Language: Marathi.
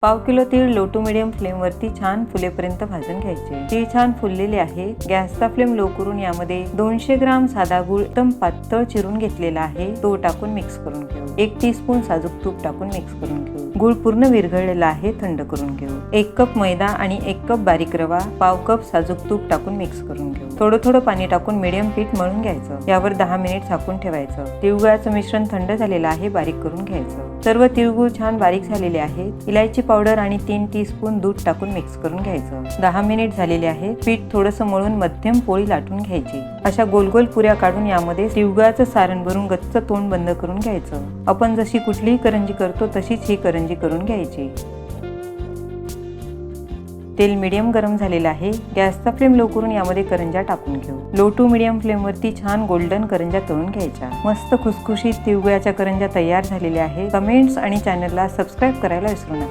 पाव किलो तीळ लो टू मीडियम फ्लेमवरती छान फुलेपर्यंत भाजून घ्यायचे। तीळ छान फुललेले आहे। गॅसचा फ्लेम लो करून यामध्ये 200 ग्राम साधा गूळ एकदम पातळ चिरून घेतलेला आहे तो टाकून मिक्स करून घेऊ। 1 टीस्पून साजूक तूप टाकून मिक्स करून घेऊ। गूळ पूर्ण विरघळलेला आहे, थंड करून घेऊ। 1 कप मैदा आणि 1 कप बारीक रवा, पाव कप साजूक तूप टाकून मिक्स करून घेऊ। थोडं थोडं पाणी टाकून मीडियम पीठ मळून घ्यायचं। यावर 10 मिनिट झाकून ठेवायचं। तिळगुळाचं मिश्रण थंड झालेलं आहे, बारीक करून घ्यायचं। सर्व तिळगुळ छान बारीक झालेले आहेत। इलायची पावडर आणि 3 टीस्पून दूध टाकून मिक्स करून घ्यायचं। 10 मिनिट झालेले आहे। पीठ थोडंसं मळून मध्यम पोळी लाटून घ्यायची। अशा गोल गोल पुऱ्या काढून यामध्ये तिळगुळाचं सारण भरून गच्च तोंड बंद करून घ्यायचं। आपण जशी कुठलीही करंजी करतो तशीच ही करंजी करून घ्यायची। तेल मीडियम गरम झालेलं आहे। गॅसचा फ्लेम लो करून यामध्ये करंज्या टाकून घेऊ। लो टू मीडियम फ्लेमवरती छान गोल्डन करंज्या तळून घ्यायच्या। मस्त खुसखुशीत तिळगुळाच्या करंज्या तयार झालेल्या आहे। कमेंट्स आणि चॅनलला सबस्क्राईब करायला विसरू नका।